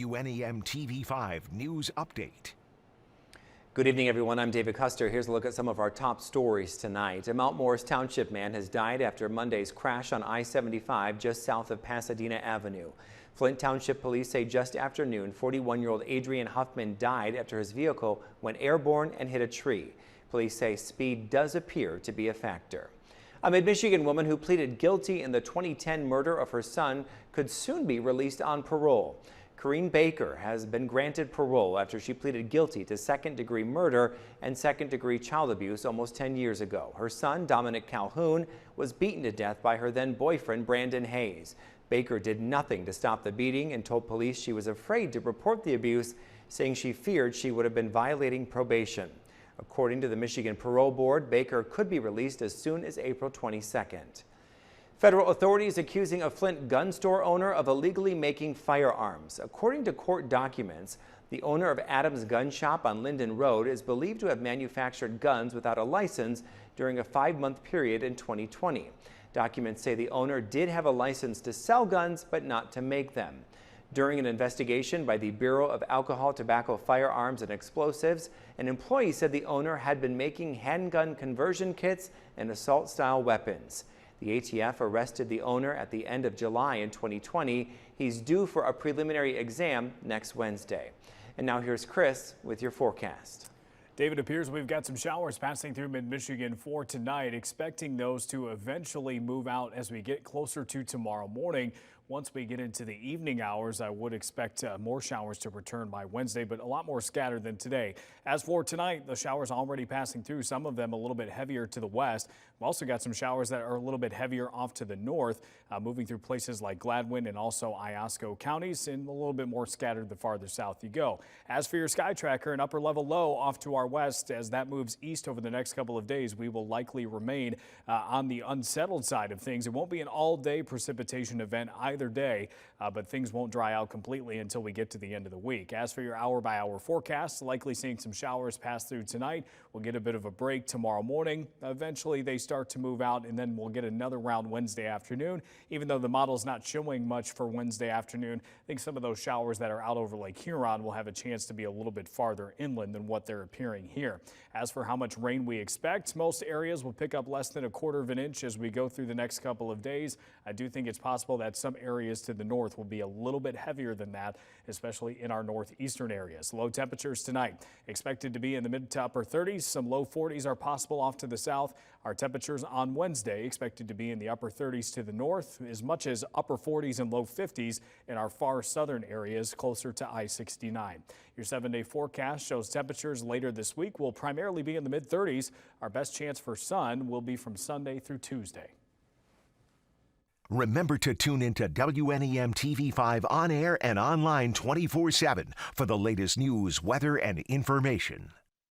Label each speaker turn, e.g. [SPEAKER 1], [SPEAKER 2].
[SPEAKER 1] WNEM TV5 News Update.
[SPEAKER 2] Good evening, everyone. I'm David Custer. Here's a look at some of our top stories tonight. A Mount Morris Township man has died after Monday's crash on I-75 just south of Pasadena Avenue. Flint Township police say just after noon, 41-year-old Adrian Huffman died after his vehicle went airborne and hit a tree. Police say speed does appear to be a factor. A mid-Michigan woman who pleaded guilty in the 2010 murder of her son could soon be released on parole. Corrine Baker has been granted parole after she pleaded guilty to second-degree murder and second-degree child abuse almost 10 years ago. Her son, Dominic Calhoun, was beaten to death by her then-boyfriend, Brandon Hayes. Baker did nothing to stop the beating and told police she was afraid to report the abuse, saying she feared she would have been violating probation. According to the Michigan Parole Board, Baker could be released as soon as April 22nd. Federal authorities accusing a Flint gun store owner of illegally making firearms. According to court documents, the owner of Adams Gun Shop on Linden Road is believed to have manufactured guns without a license during a 5-month period in 2020. Documents say the owner did have a license to sell guns, but not to make them. During an investigation by the Bureau of Alcohol, Tobacco, Firearms, and Explosives, an employee said the owner had been making handgun conversion kits and assault-style weapons. The ATF arrested the owner at the end of July in 2020. He's due for a preliminary exam next Wednesday. And now here's Chris with your forecast.
[SPEAKER 3] David, appears we've got some showers passing through mid-Michigan for tonight, expecting those to eventually move out as we get closer to tomorrow morning. Once we get into the evening hours, I would expect more showers to return by Wednesday, but a lot more scattered than today. As for tonight, the showers already passing through, some of them a little bit heavier to the west. We've also got some showers that are a little bit heavier off to the north, moving through places like Gladwin and also Iosco counties, and a little bit more scattered the farther south you go. As for your sky tracker, an upper level low off to our west. As that moves east over the next couple of days, we will likely remain on the unsettled side of things. It won't be an all-day precipitation event either day, but things won't dry out completely until we get to the end of the week. As for your hour-by-hour forecast, likely seeing some showers pass through tonight. We'll get a bit of a break tomorrow morning. Eventually, they start to move out, and then we'll get another round Wednesday afternoon. Even though the model's not showing much for Wednesday afternoon, I think some of those showers that are out over Lake Huron will have a chance to be a little bit farther inland than what they're appearing here. As for how much rain we expect, most areas will pick up less than 1/4 of an inch as we go through the next couple of days. I do think it's possible that some areas to the north will be a little bit heavier than that, especially in our northeastern areas. Low temperatures tonight expected to be in the mid to upper 30s. Some low 40s are possible off to the south. Our temperatures on Wednesday expected to be in the upper 30s to the north, as much as upper 40s and low 50s in our far southern areas closer to I-69. Your 7-day forecast shows temperatures later this week will primarily be in the mid 30s. Our best chance for sun will be from Sunday through Tuesday.
[SPEAKER 1] Remember to tune into WNEM TV5 on air and online 24/7 for the latest news, weather, and information.